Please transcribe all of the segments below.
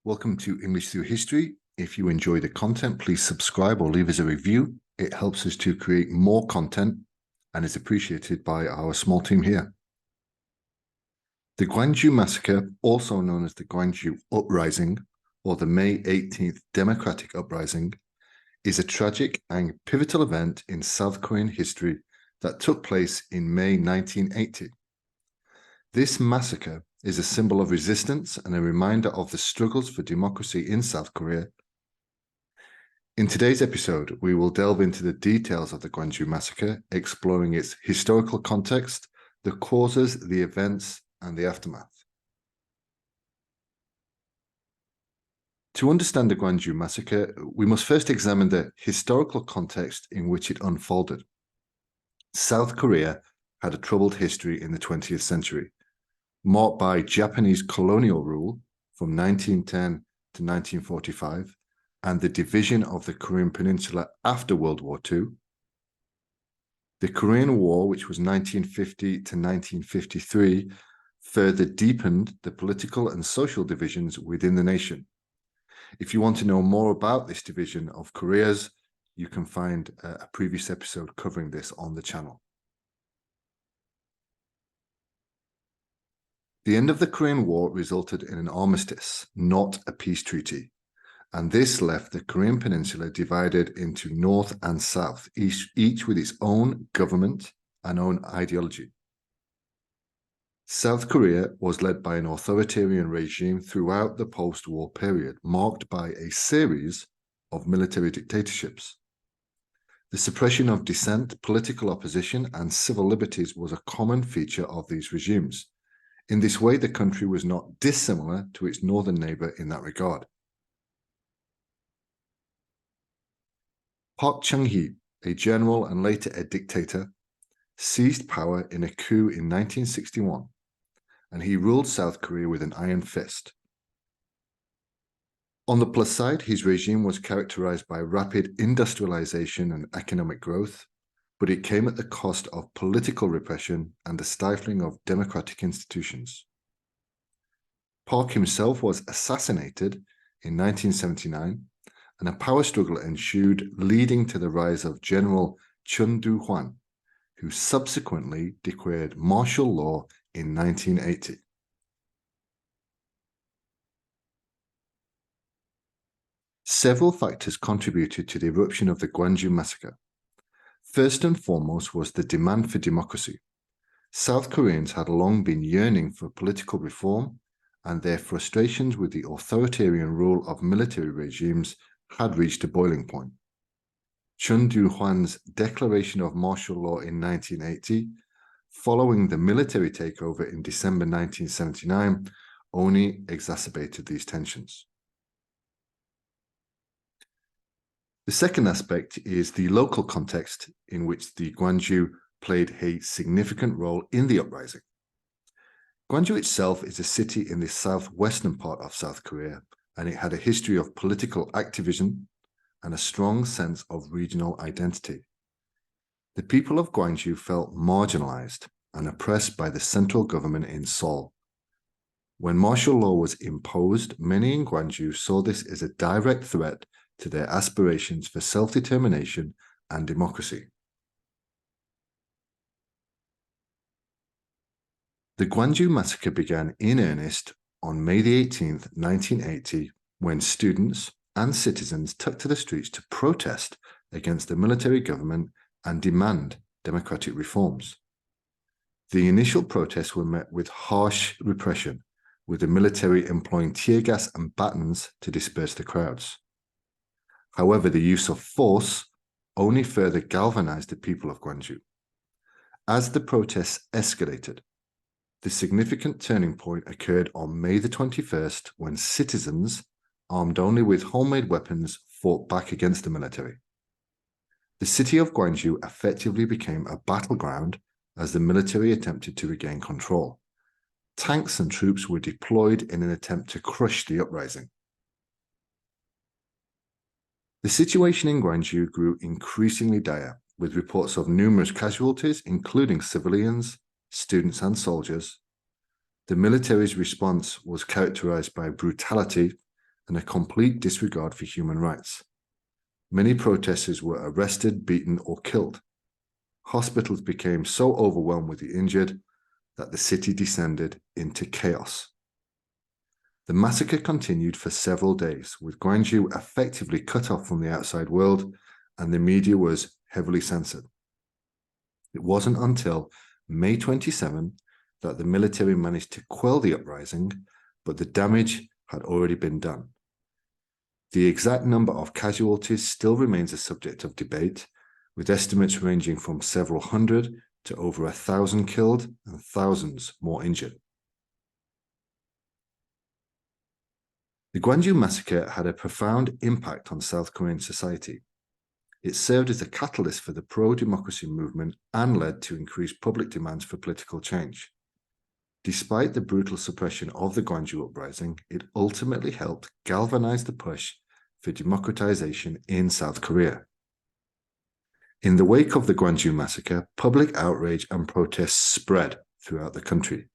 Welcome to English Through History. If you enjoy the content, please subscribe or leave us a review. It helps us to create more content and is appreciated by our small team here. The Gwangju Massacre, also known as the Gwangju Uprising or the May 18th Democratic Uprising, is a tragic and pivotal event in South Korean history that took place in May 1980. This massacre is a symbol of resistance and a reminder of the struggles for democracy in South Korea. In today's episode, we will delve into the details of the Gwangju Massacre, exploring its historical context, the causes, the events, and the aftermath. To understand the Gwangju Massacre, we must first examine the historical context in which it unfolded. South Korea had a troubled history in the 20th century, marked by Japanese colonial rule from 1910 to 1945 and the division of the Korean Peninsula after World War II. The Korean War, which was 1950 to 1953, further deepened the political and social divisions within the nation. If you want to know more about this division of Koreas, you can find a previous episode covering this on the channel. The end of the Korean War resulted in an armistice, not a peace treaty, and this left the Korean Peninsula divided into North and South, each with its own government and own ideology. South Korea was led by an authoritarian regime throughout the post-war period, marked by a series of military dictatorships. The suppression of dissent, political opposition, and civil liberties was a common feature of these regimes. In this way, the country was not dissimilar to its northern neighbor in that regard. Park Chung-hee, a general and later a dictator, seized power in a coup in 1961, and he ruled South Korea with an iron fist. On the plus side, his regime was characterized by rapid industrialization and economic growth, but it came at the cost of political repression and the stifling of democratic institutions. Park himself was assassinated in 1979, and a power struggle ensued, leading to the rise of General Chun Do-hwan, who subsequently declared martial law in 1980. Several factors contributed to the eruption of the Gwangju Massacre. First and foremost was the demand for democracy. South Koreans had long been yearning for political reform, and their frustrations with the authoritarian rule of military regimes had reached a boiling point. Chun Do-hwan's declaration of martial law in 1980, following the military takeover in December 1979, only exacerbated these tensions. The second aspect is the local context in which the Gwangju played a significant role in the uprising. Gwangju itself is a city in the southwestern part of South Korea, and it had a history of political activism and a strong sense of regional identity. The people of Gwangju felt marginalized and oppressed by the central government in Seoul. When martial law was imposed, many in Gwangju saw this as a direct threat to their aspirations for self-determination and democracy. The Gwangju Massacre began in earnest on May 18th, 1980, when students and citizens took to the streets to protest against the military government and demand democratic reforms. The initial protests were met with harsh repression, with the military employing tear gas and batons to disperse the crowds. However, the use of force only further galvanized the people of Gwangju. As the protests escalated, the significant turning point occurred on May the 21st, when citizens, armed only with homemade weapons, fought back against the military. The city of Gwangju effectively became a battleground as the military attempted to regain control. Tanks and troops were deployed in an attempt to crush the uprising. The situation in Gwangju grew increasingly dire, with reports of numerous casualties, including civilians, students, and soldiers. The military's response was characterized by brutality and a complete disregard for human rights. Many protesters were arrested, beaten, or killed. Hospitals became so overwhelmed with the injured that the city descended into chaos. The massacre continued for several days, with Gwangju effectively cut off from the outside world, and the media was heavily censored. It wasn't until May 27 that the military managed to quell the uprising, but the damage had already been done. The exact number of casualties still remains a subject of debate, with estimates ranging from several hundred to over 1,000 killed and thousands more injured. The Gwangju Massacre had a profound impact on South Korean society. It served as a catalyst for the pro-democracy movement and led to increased public demands for political change. Despite the brutal suppression of the Gwangju uprising, it ultimately helped galvanize the push for democratization in South Korea. In the wake of the Gwangju Massacre, public outrage and protests spread throughout the country.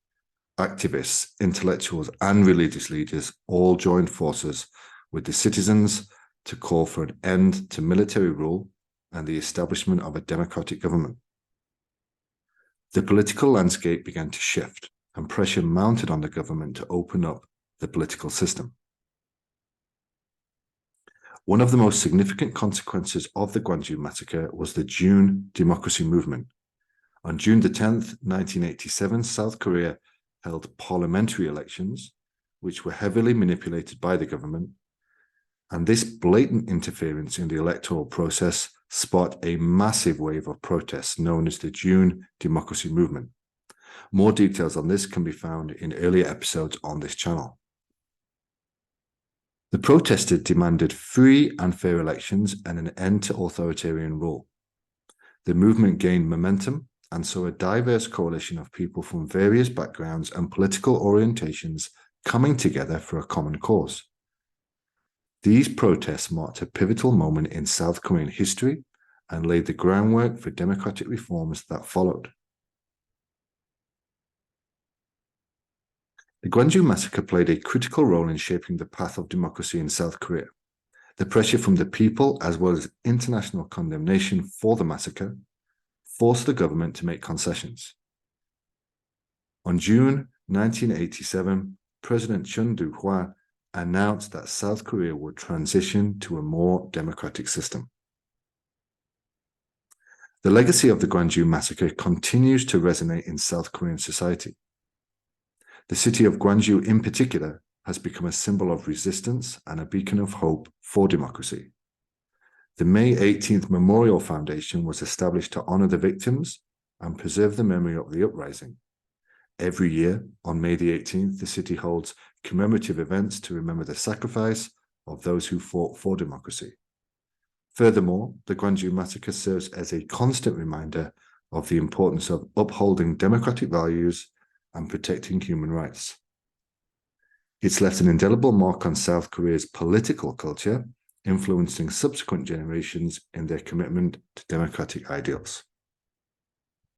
Activists, intellectuals, and religious leaders all joined forces with the citizens to call for an end to military rule and the establishment of a democratic government. The political landscape began to shift, and pressure mounted on the government to open up the political system. One of the most significant consequences of the Gwangju Massacre was the June democracy movement. On June the 10th, 1987, South Korea held parliamentary elections, which were heavily manipulated by the government, and this blatant interference in the electoral process sparked a massive wave of protests known as the June democracy movement. More details on this can be found in earlier episodes on this channel. The protesters demanded free and fair elections and an end to authoritarian rule. The movement gained momentum and saw a diverse coalition of people from various backgrounds and political orientations coming together for a common cause. These protests marked a pivotal moment in South Korean history and laid the groundwork for democratic reforms that followed. The Gwangju Massacre played a critical role in shaping the path of democracy in South Korea. The pressure from the people, as well as international condemnation for the massacre, forced the government to make concessions. On June 1987, President Chun Doo-hwa announced that South Korea would transition to a more democratic system. The legacy of the Gwangju Massacre continues to resonate in South Korean society. The city of Gwangju in particular has become a symbol of resistance and a beacon of hope for democracy. The May 18th Memorial Foundation was established to honor the victims and preserve the memory of the uprising. Every year, on May the 18th, the city holds commemorative events to remember the sacrifice of those who fought for democracy. Furthermore, the Gwangju Massacre serves as a constant reminder of the importance of upholding democratic values and protecting human rights. It's left an indelible mark on South Korea's political culture, influencing subsequent generations in their commitment to democratic ideals.